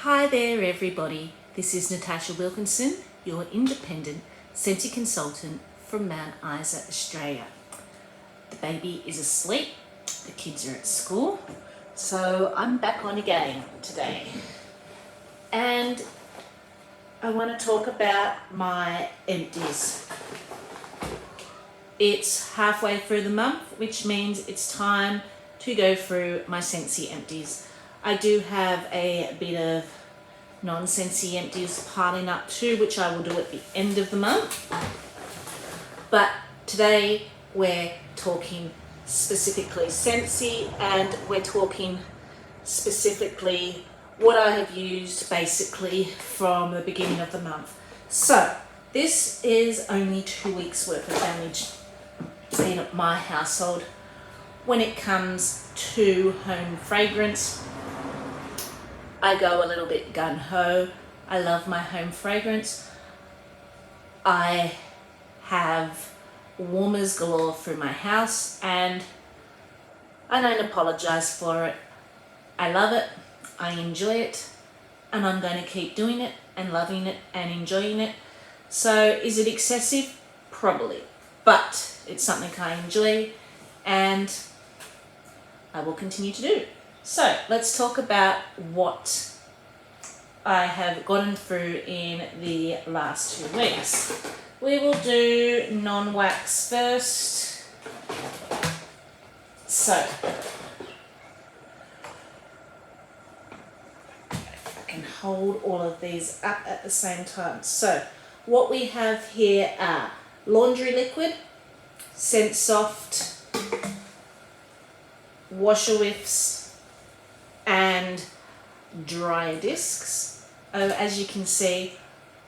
Hi there everybody, this is Natasha Wilkinson, your independent Scentsy consultant from Mount Isa, Australia. The baby is asleep, the kids are at school, so I'm back on again today. And I want to talk about my empties. It's halfway through the month, which means it's time to go through my Scentsy empties. I do have a bit of non-Scentsy empties piling up too, which I will do at the end of the month. But today we're talking specifically Scentsy, and we're talking specifically what I have used basically from the beginning of the month. So this is only 2 weeks worth of damage in my household when it comes to home fragrance. I go a little bit gung-ho. I love my home fragrance. I have warmers galore through my house and I don't apologize for it. I love it, I enjoy it, and I'm going to keep doing it and loving it and enjoying it. So is it excessive? Probably, but it's something I enjoy and I will continue to do. So let's talk about what I have gotten through in the last 2 weeks. We will do non-wax first. So if I can hold all of these up at the same time. So what we have here are laundry liquid, Scent Soft, washer whiffs, and dry discs. As you can see,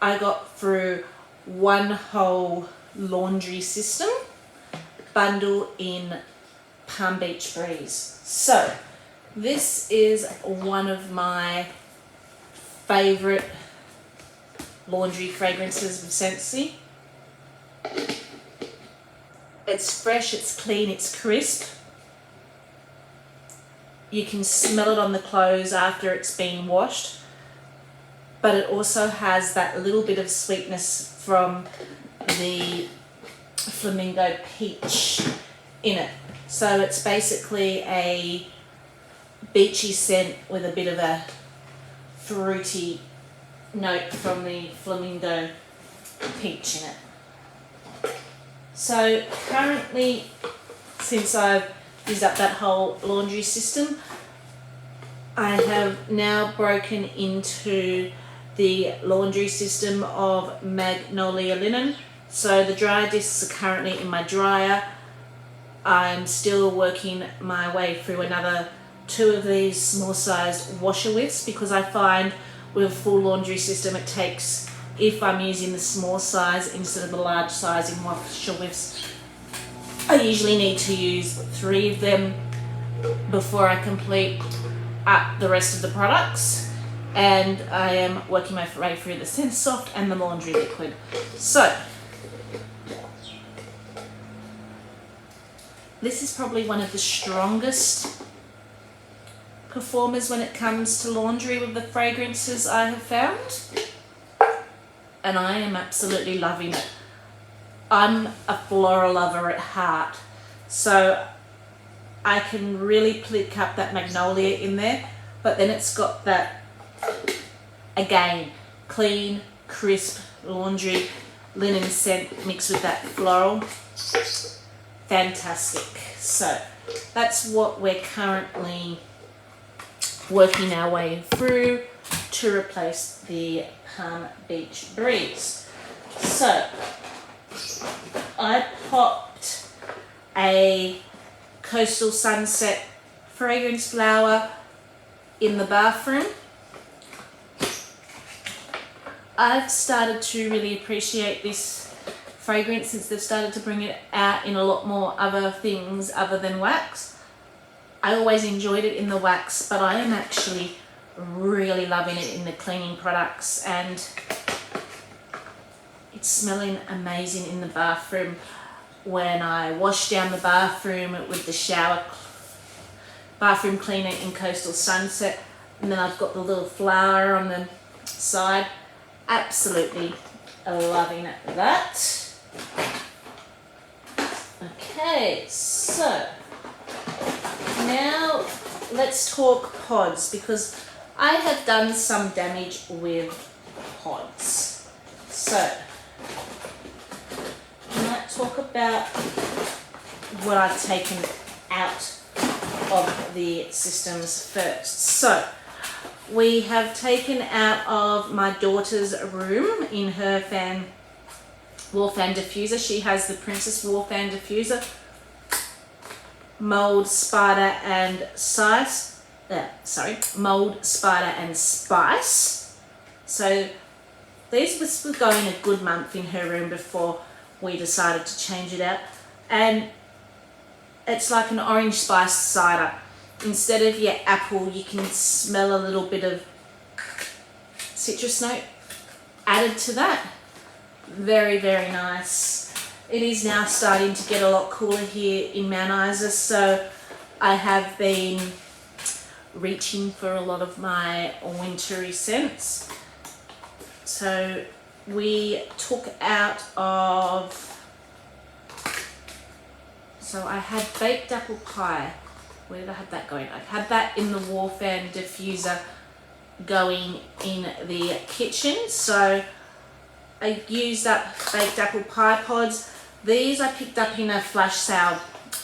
I got through one whole laundry system bundle in Palm Beach Breeze. So this is one of my favorite laundry fragrances with Scentsy. It's fresh, it's clean, it's crisp. You can smell it on the clothes after it's been washed, but it also has that little bit of sweetness from the flamingo peach in it. So it's basically a beachy scent with a bit of a fruity note from the flamingo peach in it. So currently, since I've used up that whole laundry system, I have now broken into the laundry system of Magnolia linen. So the dry discs are currently in my dryer. I'm still working my way through another 2 of these small sized washer whiffs, because I find with a full laundry system it takes, if I'm using the small size instead of the large size in washer whiffs, I usually need to use 3 of them before I complete up the rest of the products. And I am working my way through the Scent Soft and the laundry liquid. So this is probably one of the strongest performers when it comes to laundry with the fragrances I have found, and I am absolutely loving it. I'm a floral lover at heart, so I can really pick up that magnolia in there, but then it's got that, again, clean, crisp laundry linen scent mixed with that floral. Fantastic. So that's what we're currently working our way through to replace the Palm Beach Breeze. So I popped a Coastal Sunset fragrance flower in the bathroom. I've started to really appreciate this fragrance since they've started to bring it out in a lot more other things other than wax. I always enjoyed it in the wax, but I am actually really loving it in the cleaning products, and it's smelling amazing in the bathroom. When I wash down the bathroom with the bathroom cleaner in Coastal Sunset, And then I've got the little flower on the side. Absolutely loving that. Okay, so now let's talk pods, because I have done some damage with pods. So I might talk about what I've taken out of the systems first. So we have taken out of my daughter's room in her wall fan diffuser. She has the Princess wall fan diffuser, mold, spider and spice. Mold, spider and spice. So these were going a good month in her room before we decided to change it out. And it's like an orange spice cider. Instead of your apple, you can smell a little bit of citrus note added to that. Very, very nice. It is now starting to get a lot cooler here in Mount Isa, so I have been reaching for a lot of my wintry scents. So we took out of, so I had baked apple pie. Where did I have that going? I had that in the wall fan diffuser going in the kitchen. So I used up baked apple pie pods. These I picked up in a flash sale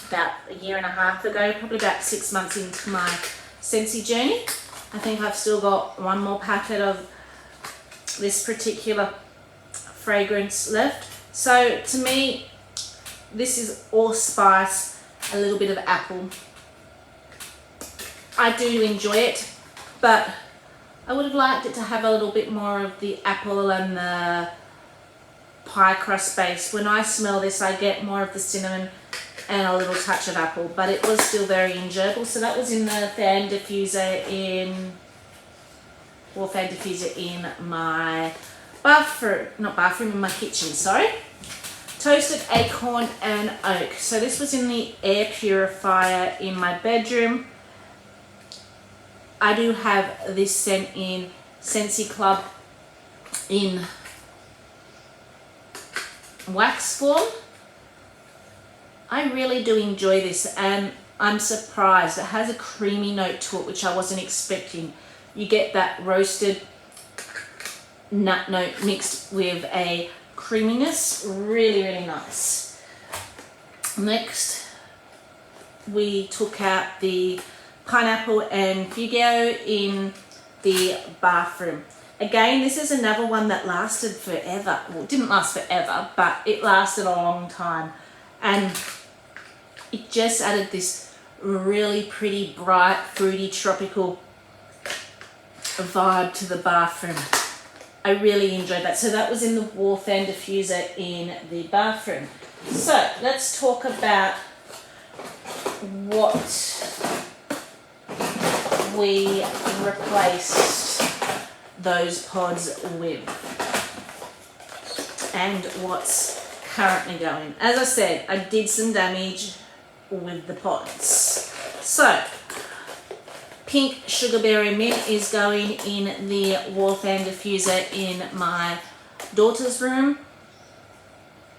about a year and a half ago, probably about 6 months into my Scentsy journey. I think I've still got one more packet of this particular fragrance left. So to me, this is allspice, a little bit of apple. I do enjoy it, but I would have liked it to have a little bit more of the apple and the pie crust base. When I smell this, I get more of the cinnamon and a little touch of apple, but it was still very enjoyable. So that was in the fan diffuser in my in my kitchen, sorry. Toasted acorn and oak. So this was in the air purifier in my bedroom. I do have this scent in Scentsy Club in wax form. I really do enjoy this, and I'm surprised. It has a creamy note to it, which I wasn't expecting. You get that roasted nut note mixed with a creaminess. Really, really nice. Next, we took out the pineapple and figio in the bathroom. Again, this is another one that lasted forever. Well, it didn't last forever, but it lasted a long time. And it just added this really pretty, bright, fruity, tropical vibe to the bathroom. I really enjoyed that. So that was in the wall fan diffuser in the bathroom. So let's talk about what we replaced those pods with and what's currently going. As I said, I did some damage with the pods. So pink sugarberry mint is going in the wall fan diffuser in my daughter's room.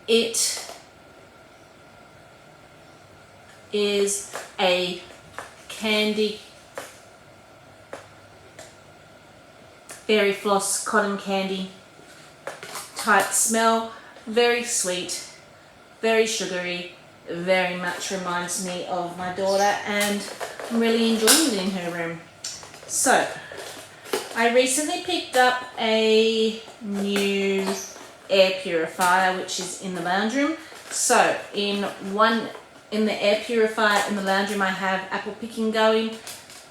It is a candy berry floss cotton candy type smell. Very sweet, very sugary, very much reminds me of my daughter, and I'm really enjoying it in her room. So I recently picked up a new air purifier which is in the lounge room. So in the air purifier in the lounge room I have apple picking going,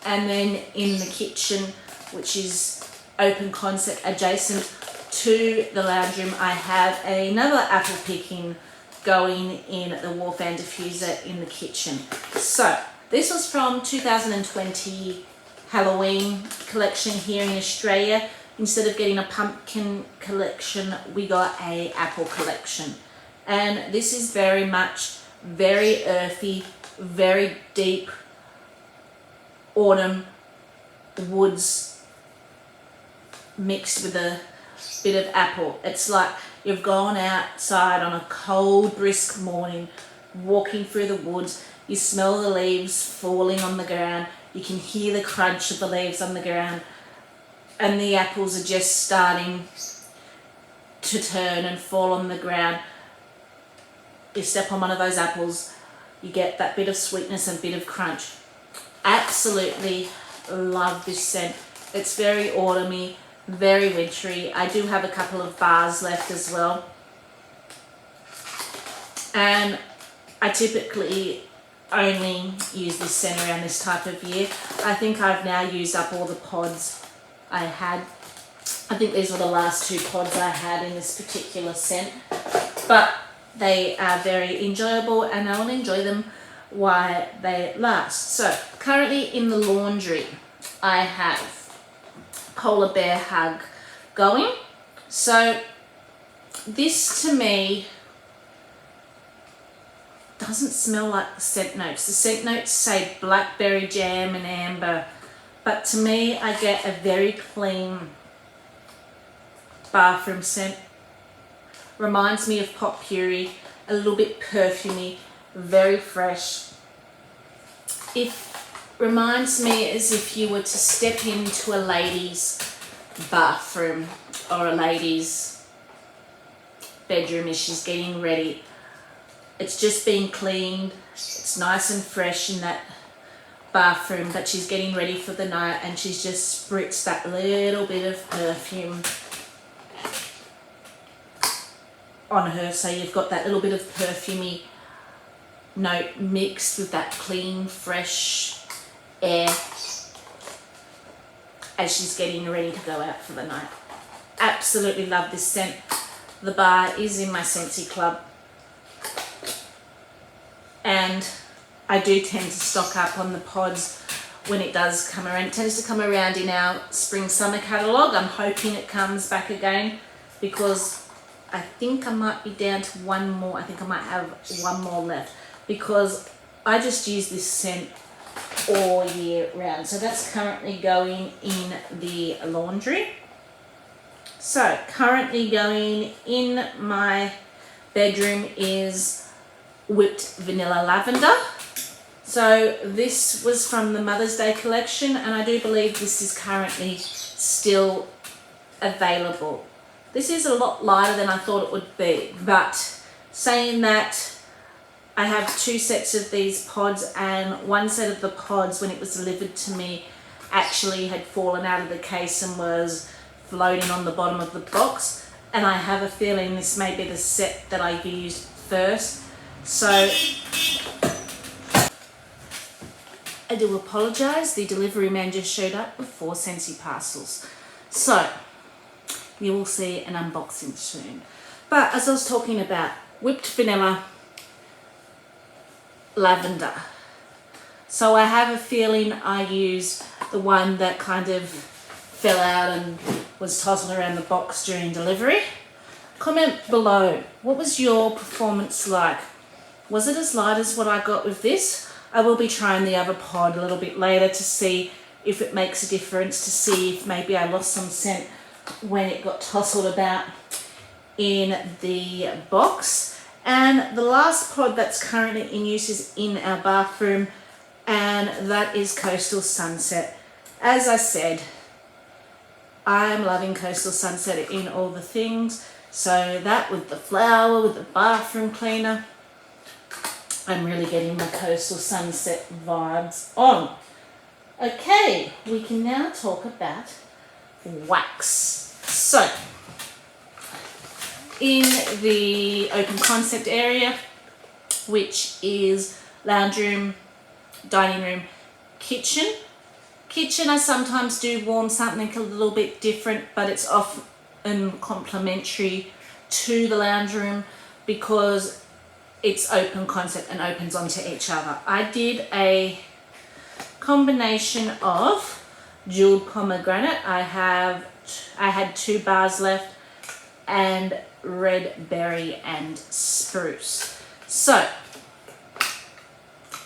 and then in the kitchen, which is open concept adjacent to the lounge room, I have another apple picking going in the wall fan diffuser in the kitchen. So this was from 2020 Halloween collection here in Australia. Instead of getting a pumpkin collection, we got a apple collection. And this is very much very earthy, very deep autumn woods mixed with a bit of apple. It's like you've gone outside on a cold, brisk morning, walking through the woods. You smell the leaves falling on the ground. You can hear the crunch of the leaves on the ground, and the apples are just starting to turn and fall on the ground. You step on one of those apples, you get that bit of sweetness and bit of crunch. Absolutely love this scent. It's very autumny, very wintry. I do have a couple of bars left as well. And I typically only use this scent around this type of year. I think I've now used up all the pods I had. I think these were the last 2 pods I had in this particular scent. But they are very enjoyable and I will enjoy them while they last. So currently in the laundry, I have Polar Bear Hug going. So this to me doesn't smell like the scent notes. The scent notes say blackberry jam and amber, but to me I get a very clean bathroom scent. Reminds me of pot puree, a little bit perfumey, very fresh. It reminds me as if you were to step into a lady's bathroom or a lady's bedroom as she's getting ready. It's just been cleaned, it's nice and fresh in that bathroom, but she's getting ready for the night and she's just spritzed that little bit of perfume on her. So you've got that little bit of perfumey note mixed with that clean, fresh air as she's getting ready to go out for the night. Absolutely love this scent. The bar is in my Scentsy Club. And I do tend to stock up on the pods when it does come around. It tends to come around in our spring-summer catalogue. I'm hoping it comes back again because I think I might be down to one more. I think I might have one more left because I just use this scent all year round. So that's currently going in the laundry. So currently going in my bedroom is Whipped Vanilla Lavender. So this was from the Mother's Day collection and I do believe this is currently still available. This is a lot lighter than I thought it would be, but saying that, I have 2 sets of these pods and one set of the pods when it was delivered to me actually had fallen out of the case and was floating on the bottom of the box, and I have a feeling this may be the set that I used first. So I do apologise, the delivery man just showed up with 4 Scentsy parcels. So you will see an unboxing soon. But as I was talking about, Whipped Vanilla Lavender. So I have a feeling I used the one that kind of fell out and was tossing around the box during delivery. Comment below, what was your performance like? Was it as light as what I got with this? I will be trying the other pod a little bit later to see if it makes a difference, to see if maybe I lost some scent when it got tousled about in the box. And the last pod that's currently in use is in our bathroom, and that is Coastal Sunset. As I said, I'm loving Coastal Sunset in all the things. So that with the flower, with the bathroom cleaner, I'm really getting my Coastal Sunset vibes on. Okay, we can now talk about wax. So, in the open concept area, which is lounge room, dining room, kitchen. Kitchen, I sometimes do warm something a little bit different, but it's often complementary to the lounge room because it's open concept and opens onto each other. I did a combination of jeweled pomegranate. I had 2 bars left, and red berry and spruce. So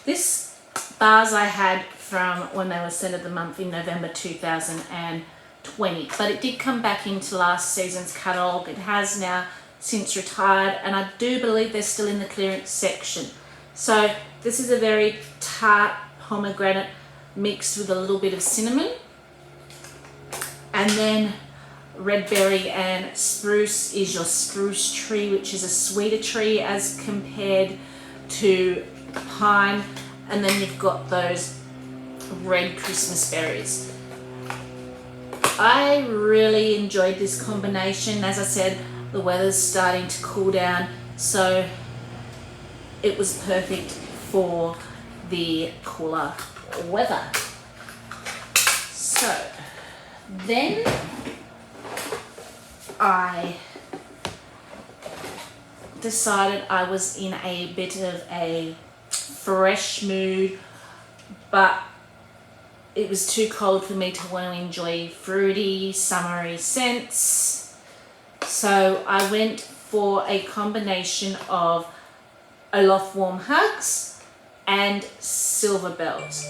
this bars I had from when they were Scent of the Month in November 2020, but it did come back into last season's catalogue. It has now since retired, and I do believe they're still in the clearance section. So this is a very tart pomegranate mixed with a little bit of cinnamon, and then red berry and spruce is your spruce tree, which is a sweeter tree as compared to pine, and then you've got those red Christmas berries. I really enjoyed this combination. As I said, the weather's starting to cool down, so it was perfect for the cooler weather. So then I decided I was in a bit of a fresh mood, but it was too cold for me to want to enjoy fruity, summery scents. So I went for a combination of Olaf Warm Hugs and Silver Bells.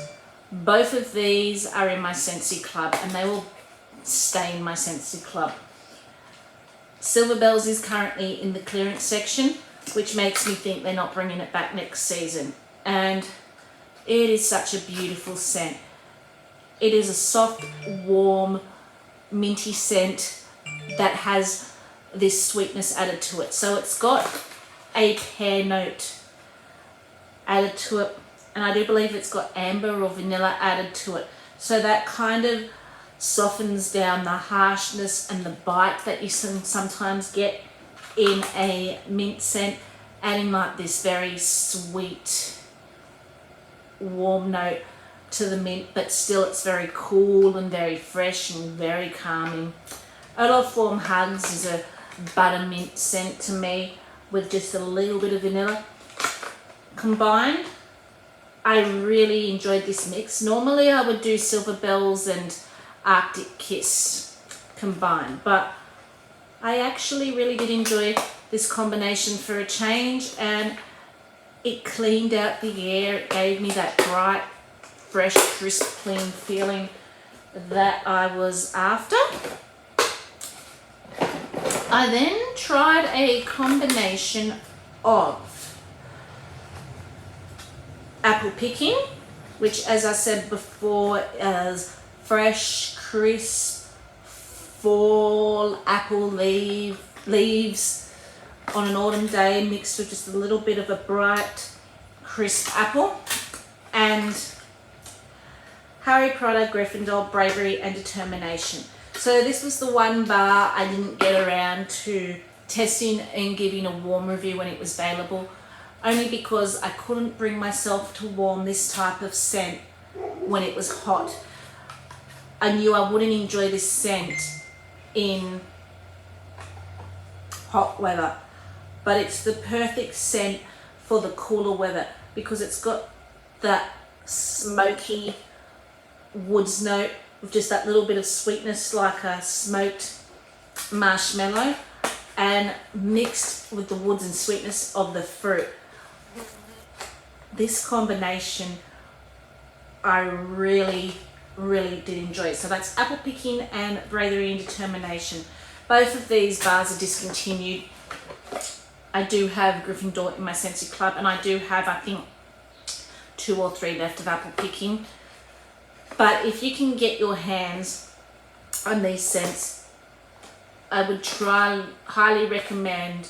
Both of these are in my Scentsy Club, and they will stay in my Scentsy Club. Silver Bells is currently in the clearance section, which makes me think they're not bringing it back next season. And it is such a beautiful scent. It is a soft, warm, minty scent that has this sweetness added to it. So it's got a pear note added to it, and I do believe it's got amber or vanilla added to it. So that kind of softens down the harshness and the bite that you sometimes get in a mint scent, adding like this very sweet, warm note to the mint, but still it's very cool and very fresh and very calming. Olaf Warm Hugs is a buttermint scent to me with just a little bit of vanilla. Combined, I really enjoyed this mix. Normally I would do Silver Bells and Arctic Kiss combined, but I actually really did enjoy this combination for a change, and it cleaned out the air. It gave me that bright, fresh, crisp, clean feeling that I was after. I then tried a combination of apple picking, which, as I said before, is fresh, crisp, fall apple leaves on an autumn day, mixed with just a little bit of a bright, crisp apple. And Harry Potter, Gryffindor, Bravery and Determination. So this was the one bar I didn't get around to testing and giving a warm review when it was available, only because I couldn't bring myself to warm this type of scent when it was hot. I knew I wouldn't enjoy this scent in hot weather, but it's the perfect scent for the cooler weather because it's got that smoky woods note with just that little bit of sweetness like a smoked marshmallow, and mixed with the woods and sweetness of the fruit. This combination I really did enjoy. So that's apple picking and bravery and determination. Both of these bars are discontinued. I do have Gryffindor in my Scentsy Club, and I do have, I think, 2 or 3 left of apple picking. But if you can get your hands on these scents, I would highly recommend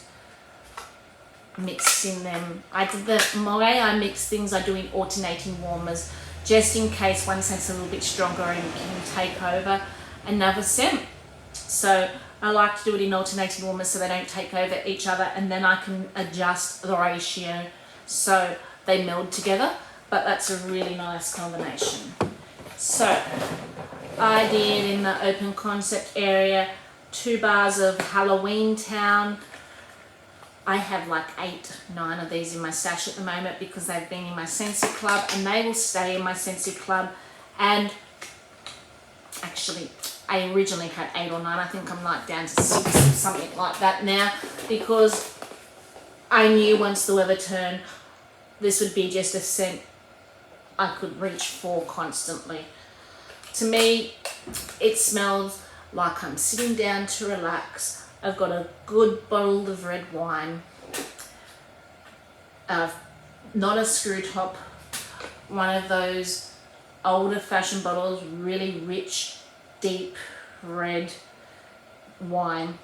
mixing them. My way I mix things, I do in alternating warmers, just in case one scent's a little bit stronger and can take over another scent. So I like to do it in alternating warmers so they don't take over each other, and then I can adjust the ratio so they meld together. But that's a really nice combination. So I did, in the open concept area, 2 bars of Halloween Town. I have like 8, 9 of these in my stash at the moment because they've been in my Scentsy Club, and they will stay in my Scentsy Club. And actually, I originally had 8 or 9. I think I'm like down to 6, something like that now, because I knew once the weather turned, this would be just a scent I could reach for constantly. To me, it smells like I'm sitting down to relax. I've got a good bottle of red wine. Not a screw top, one of those older fashioned bottles, really rich, deep red wine,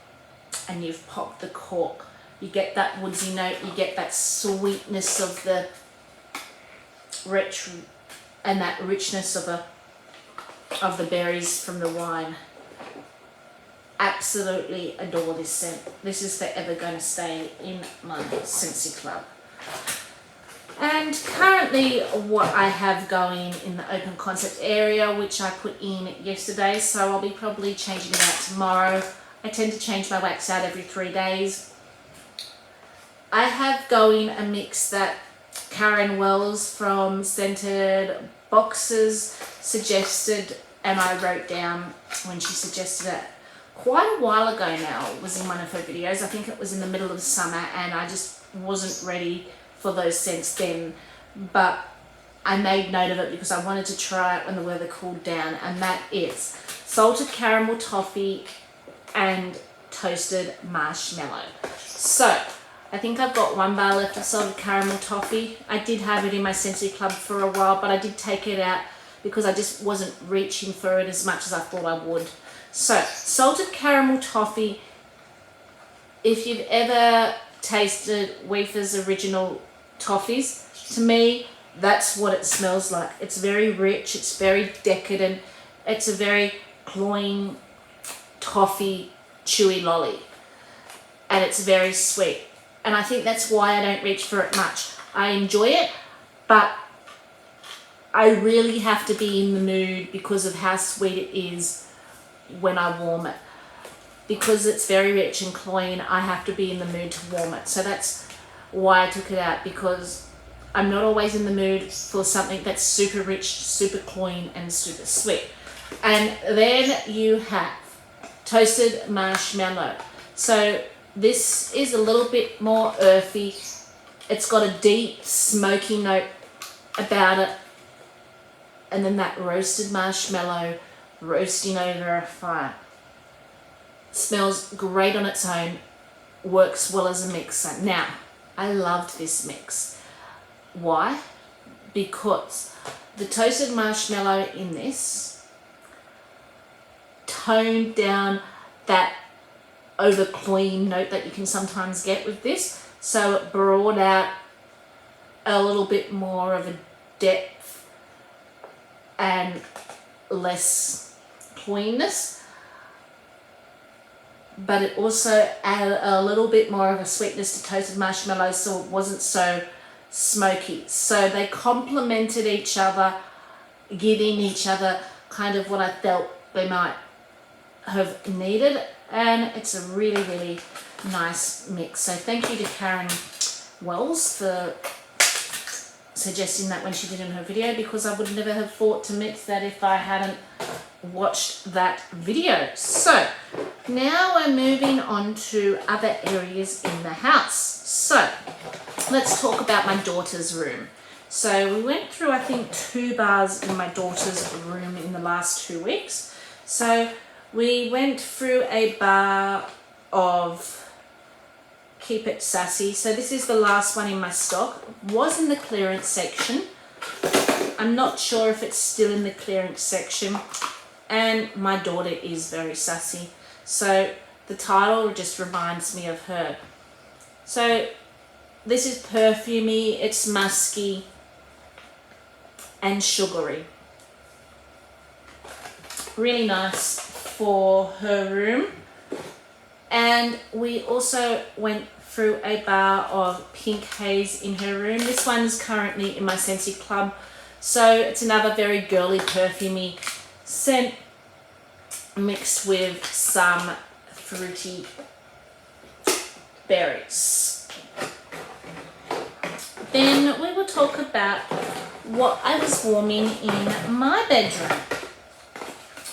and you've popped the cork. You get that woodsy note, you get that sweetness of the rich and that richness of the berries from the wine. Absolutely adore this scent. This is forever going to stay in my Scentsy Club. And currently what I have going in the open concept area, which I put in yesterday, so I'll be probably changing it out tomorrow. I tend to change my wax out every 3 days. I have going a mix that Karen Wells from Scented Boxes suggested, and I wrote down when she suggested it quite a while ago now. It was in one of her videos. I think it was in the middle of the summer, and I just wasn't ready for those scents then, but I made note of it because I wanted to try it when the weather cooled down, and that is salted caramel toffee and toasted marshmallow. So I think I've got 1 bar left of salted caramel toffee. I did have it in my Scentsy Club for a while, but I did take it out because I just wasn't reaching for it as much as I thought I would. So salted caramel toffee, if you've ever tasted Weefer's original toffees, to me that's what it smells like. It's very rich, it's very decadent, it's a very cloying toffee chewy lolly, and it's very sweet, and I think that's why I don't reach for it much. I enjoy it, but I really have to be in the mood because of how sweet it is when I warm it. Because it's very rich and cloying, I have to be in the mood to warm it. So that's why I took it out, because I'm not always in the mood for something that's super rich, super cloying, and super sweet. And then you have toasted marshmallow. So this is a little bit more earthy. It's got a deep smoky note about it, and then that roasted marshmallow roasting over a fire. Smells great on its own, works well as a mixer. Now, I loved this mix. Why? Because the toasted marshmallow in this toned down that over-cloying note that you can sometimes get with this. So it brought out a little bit more of a depth and less cloyiness. But it also added a little bit more of a sweetness to toasted marshmallow, so it wasn't so smoky. So they complemented each other, giving each other kind of what I felt they might have needed, and it's a really, really nice mix. So thank you to Karen Wells for suggesting that when she did in her video, because I would never have thought to mix that if I hadn't watched that video. So now we're moving on to other areas in the house. So let's talk about my daughter's room. So we went through, I think, 2 bars in my daughter's room in the last 2 weeks. So we went through a bar of Keep It Sassy. So this is the last one in my stock. Was in the clearance section. I'm not sure if it's still in the clearance section. And my daughter is very sassy. So the title just reminds me of her. So this is perfumey, it's musky and sugary. Really nice for her room. And we also went through a bar of Pink Haze in her room. This one's currently in my Scentsy Club. So it's another very girly, perfumey scent mixed with some fruity berries. Then we will talk about what I was warming in my bedroom.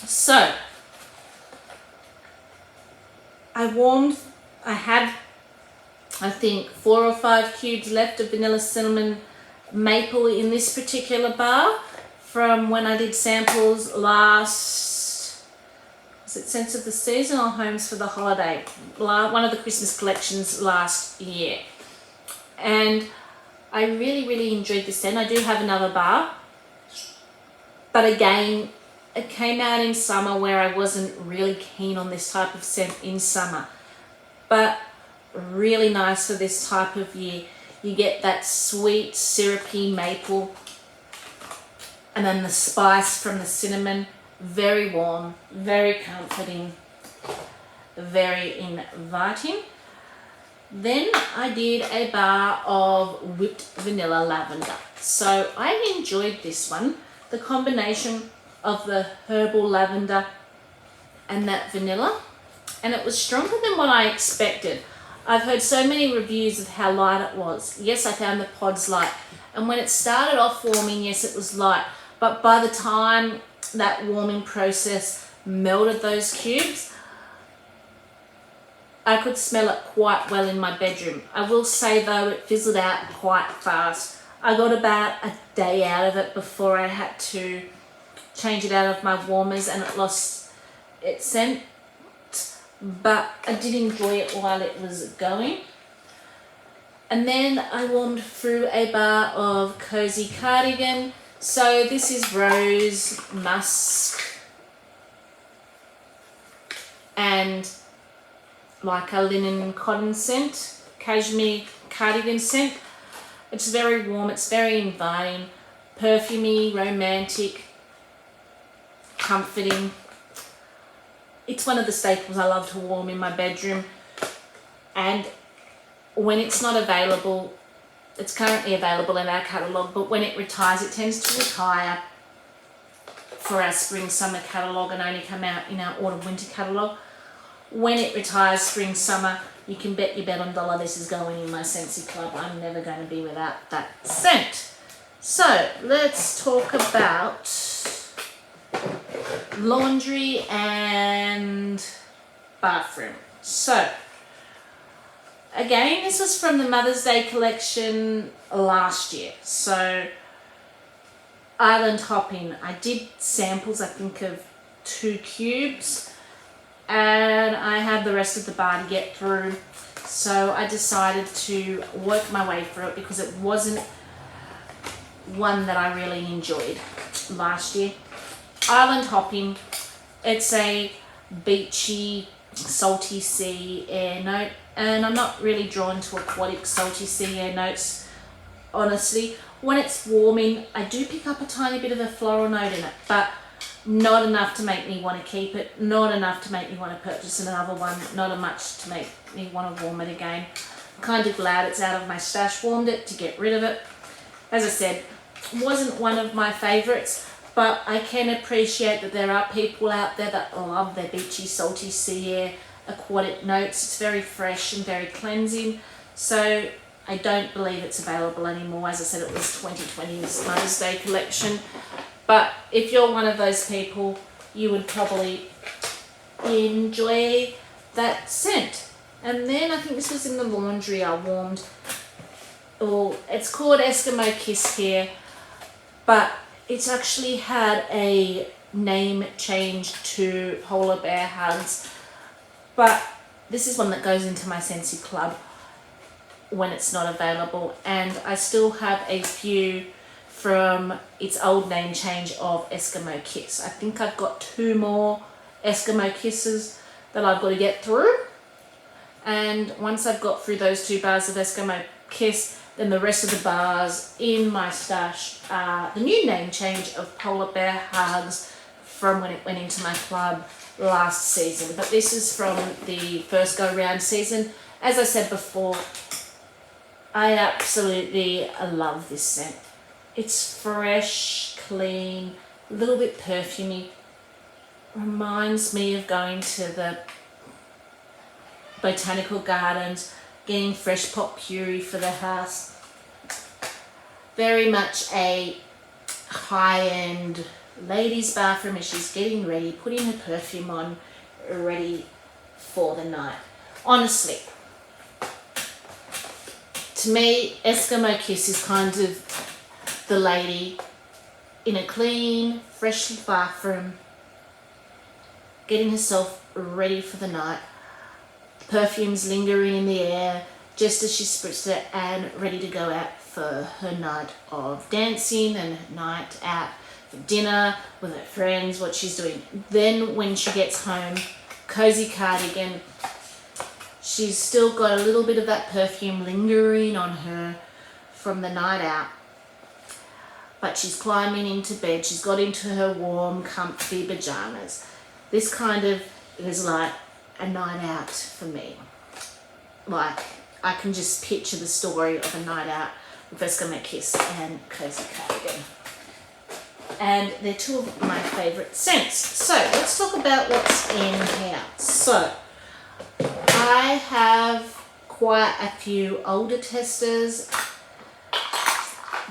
So I had, I think, 4 or 5 cubes left of vanilla cinnamon maple in this particular bar from when I did samples last, was it Scents of the Season or Homes for the Holiday? One of the Christmas collections last year. And I really enjoyed the scent. I do have another bar, but again, it came out in summer where I wasn't really keen on this type of scent in summer, but really nice for this type of year. You get that sweet syrupy maple and then the spice from the cinnamon. Very warm, very comforting, very inviting. Then I did a bar of whipped vanilla lavender. So I enjoyed this one. The combination of the herbal lavender and that vanilla, and it was stronger than what I expected. I've heard so many reviews of how light it was. Yes, I found the pods light, and when it started off warming, yes, it was light, but by the time that warming process melted those cubes, I could smell it quite well in my bedroom. I will say though, it fizzled out quite fast. I got about a day out of it before I had to change it out of my warmers and it lost its scent, but I did enjoy it while it was going. And then I warmed through a bar of Cozy Cardigan. So this is rose, musk, and like a linen cotton scent, cashmere cardigan scent. It's very warm, it's very inviting, perfumey, romantic, comforting. It's one of the staples I love to warm in my bedroom, and when it's not available, it's currently available in our catalogue, but when it retires, it tends to retire for our spring summer catalogue and only come out in our autumn winter catalogue. When it retires spring summer, you can bet your bet on dollar this is going in my Scentsy Club. I'm never going to be without that scent. So let's talk about laundry and bathroom. So again, this was from the Mother's Day collection last year. So island hopping, I did samples, I think of 2 cubes, and I had the rest of the bar to get through. So I decided to work my way through it because it wasn't one that I really enjoyed last year. Island hopping, it's a beachy, salty sea air note, and I'm not really drawn to aquatic salty sea air notes, honestly. When it's warming, I do pick up a tiny bit of a floral note in it, but not enough to make me want to keep it, not enough to make me want to purchase another one, not much to make me want to warm it again. I'm kind of glad it's out of my stash. Warmed it to get rid of it. As I said, wasn't one of my favourites, but I can appreciate that there are people out there that love their beachy, salty sea air, aquatic notes. It's very fresh and very cleansing. So I don't believe it's available anymore. As I said, it was 2020's Mother's Day collection. But if you're one of those people, you would probably enjoy that scent. And then I think this was in the laundry I warmed. Oh, it's called Eskimo Kiss here, but it's actually had a name change to Polar Bear Hugs. But this is one that goes into my Scentsy Club when it's not available. And I still have a few from its old name change of Eskimo Kiss. I think I've got 2 more Eskimo Kisses that I've got to get through. And once I've got through those 2 bars of Eskimo Kiss, then the rest of the bars in my stash are the new name change of Polar Bear Hugs from when it went into my club last season. But this is from the first go round season. As I said before, I absolutely love this scent. It's fresh, clean, a little bit perfumey. Reminds me of going to the botanical gardens, getting fresh potpourri for the house. Very much a high-end ladies' bathroom as she's getting ready, putting her perfume on, ready for the night. Honestly, to me, Eskimo Kiss is kind of the lady in a clean, fresh bathroom, getting herself ready for the night, perfumes lingering in the air, just as she spritzed it, and ready to go out for her night of dancing and night out for dinner with her friends, what she's doing. Then when she gets home, cozy cardigan, she's still got a little bit of that perfume lingering on her from the night out, but she's climbing into bed. She's got into her warm, comfy pajamas. This kind of is like a night out for me. Like, I can just picture the story of a night out with Eskimo Kiss and cozy cardigan. And they're two of my favourite scents. So let's talk about what's in here. So I have quite a few older testers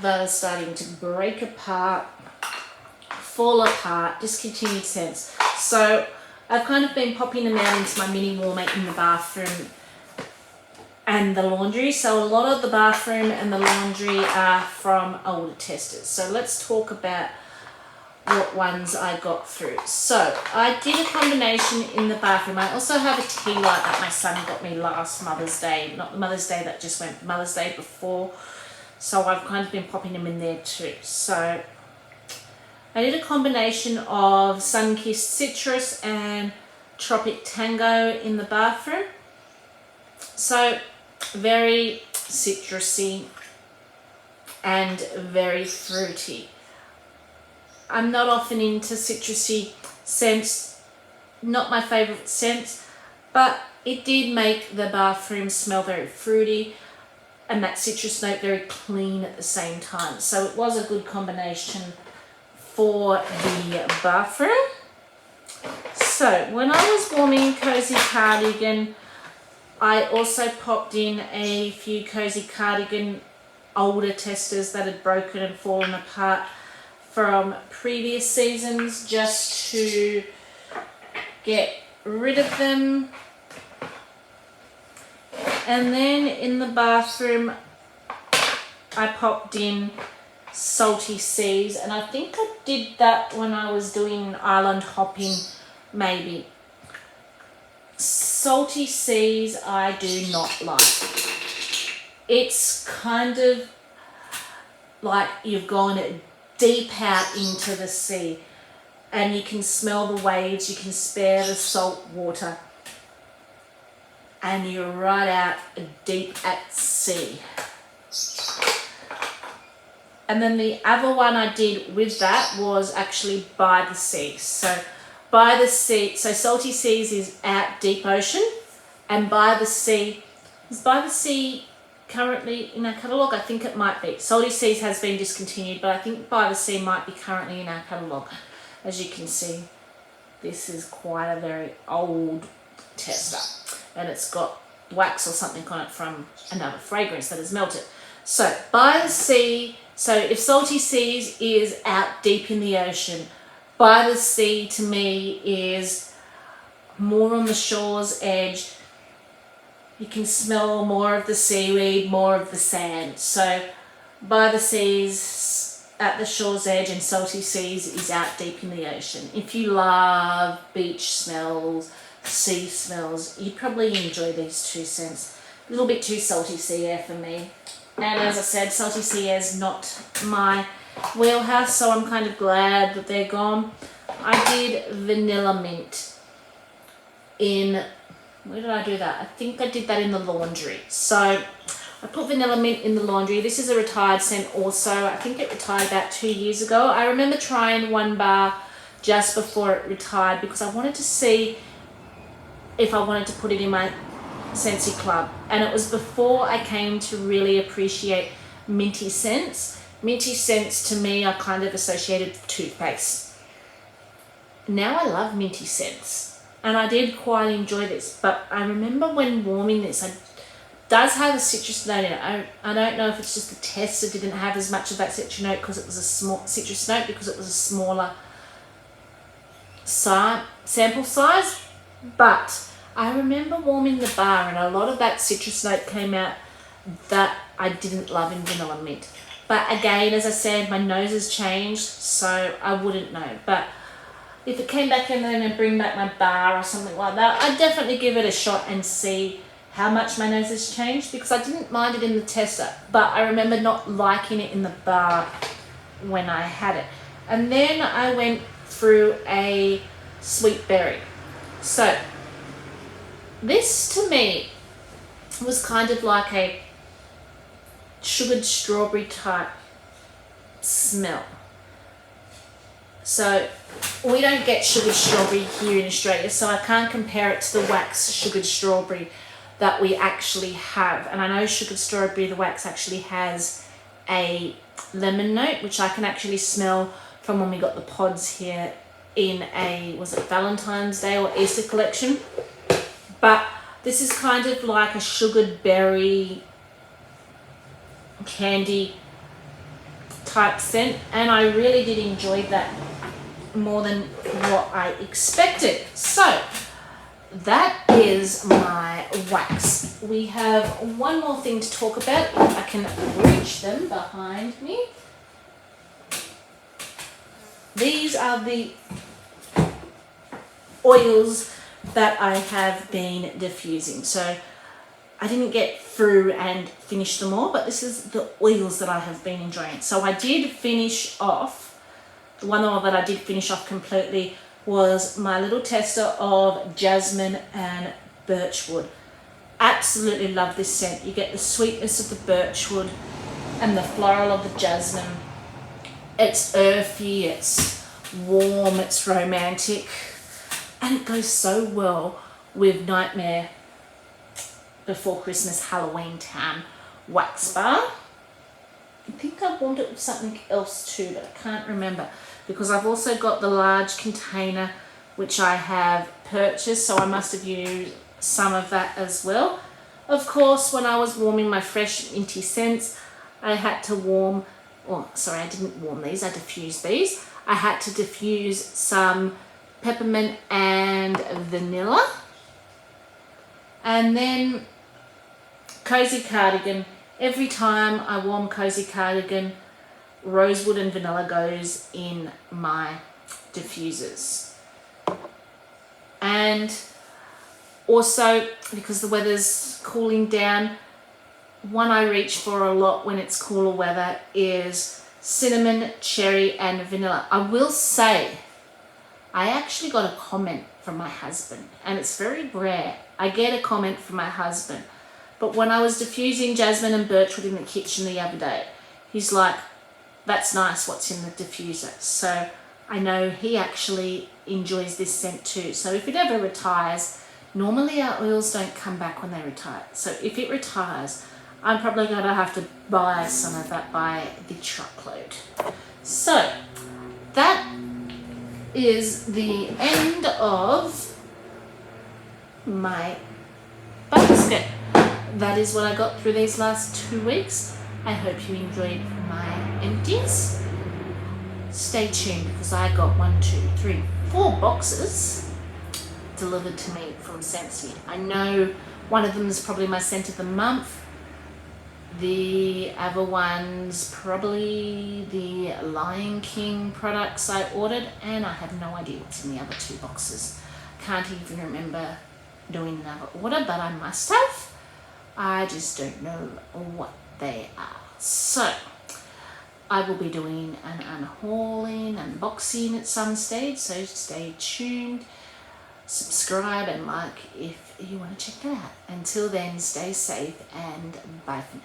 that are starting to break apart, fall apart, discontinued scents. So I've kind of been popping them out into my mini warmer in the bathroom and the laundry. So a lot of the bathroom and the laundry are from older testers. So let's talk about what ones I got through. So I did a combination in the bathroom. I also have a tea light that my son got me last Mother's Day, not the Mother's Day that just went, Mother's Day before. So I've kind of been popping them in there too. So I did a combination of sun-kissed citrus and tropic tango in the bathroom. So very citrusy and very fruity. I'm not often into citrusy scents, not my favourite scents, but it did make the bathroom smell very fruity and that citrus note very clean at the same time. So it was a good combination for the bathroom. So when I was warming cozy cardigan, I also popped in a few cozy cardigan older testers that had broken and fallen apart from previous seasons, just to get rid of them. And then in the bathroom I popped in Salty Seas, and I think I did that when I was doing island hopping maybe. Salty Seas I do not like. It's kind of like you've gone deep out into the sea and you can smell the waves, you can spare the salt water, and you're right out deep at sea. And then the other one I did with that was actually By the Sea. So By the Sea, so Salty Seas is out deep ocean, and By the Sea, is By the Sea currently in our catalogue? I think it might be. Salty Seas has been discontinued, but I think By the Sea might be currently in our catalogue. As you can see, this is quite a very old tester, and it's got wax or something on it from another fragrance that has melted. So By the Sea, so if Salty Seas is out deep in the ocean, By the Sea to me is more on the shore's edge. You can smell more of the seaweed, more of the sand. So By the Seas at the shore's edge, and Salty Seas is out deep in the ocean. If you love beach smells, sea smells, you probably enjoy these two scents. A little bit too salty sea air for me. And as I said, salty sea air is not my wheelhouse, so I'm kind of glad that they're gone. I did vanilla mint in, where did I do that? I think I did that in the laundry. So I put vanilla mint in the laundry. This is a retired scent also. I think it retired about 2 years ago. I remember trying one bar just before it retired because I wanted to see if I wanted to put it in my Scentsy club. And it was before I came to really appreciate minty scents. Minty scents to me are kind of associated with toothpaste. Now I love minty scents, and I did quite enjoy this, but I remember when warming this, it does have a citrus note in it. I don't know if it's just the tester didn't have as much of that citrus note because it was a small citrus note because it was a smaller sample size, but I remember warming the bar and a lot of that citrus note came out that I didn't love in vanilla mint. But again, as I said, my nose has changed, so I wouldn't know. But if it came back in then and bring back my bar or something like that, I'd definitely give it a shot and see how much my nose has changed, because I didn't mind it in the tester, but I remember not liking it in the bar when I had it. And then I went through a sweet berry. So this to me was kind of like a sugared strawberry type smell. So we don't get sugared strawberry here in Australia, so I can't compare it to the wax sugared strawberry that we actually have. And I know sugared strawberry, the wax actually has a lemon note, which I can actually smell from when we got the pods here in a, was it Valentine's Day or Easter collection? But this is kind of like a sugared berry candy type scent, and I really did enjoy that more than what I expected. So that is my wax. We have one more thing to talk about. If I can reach them behind me. These are the oils that I have been diffusing. So I didn't get through and finish them all, but this is the oils that I have been enjoying. So I did finish off, the one oil that I did finish off completely was my little tester of jasmine and birchwood. Absolutely love this scent. You get the sweetness of the birchwood and the floral of the jasmine. It's earthy, it's warm, it's romantic, and it goes so well with Nightmare Before Christmas Halloween Town wax bar. I think I warmed it with something else too, but I can't remember, because I've also got the large container which I have purchased, so I must have used some of that as well. Of course, when I was warming my fresh minty scents, I had to warm, oh sorry, I didn't warm these, I diffused these. I had to diffuse some peppermint and vanilla. And then Cozy Cardigan. Every time I warm Cozy Cardigan, rosewood and vanilla goes in my diffusers. And also, because the weather's cooling down, one I reach for a lot when it's cooler weather is cinnamon, cherry and vanilla. I will say, I actually got a comment from my husband, and it's very rare I get a comment from my husband, but when I was diffusing jasmine and birchwood in the kitchen the other day, he's like, that's nice, what's in the diffuser? So I know he actually enjoys this scent too. So if it ever retires, normally our oils don't come back when they retire. So if it retires, I'm probably going to have to buy some of that by the truckload. So that is the end of my basket. That is what I got through these last 2 weeks. I hope you enjoyed my empties. Stay tuned, because I got 4 boxes delivered to me from Scentsy. I know one of them is probably my scent of the month. The other one's probably the Lion King products I ordered, and I have no idea what's in the other 2 boxes. Can't even remember doing another order, but I must have. I just don't know what they are. So I will be doing an unboxing at some stage, so stay tuned, subscribe and like if you want to check that out. Until then, stay safe and bye for now.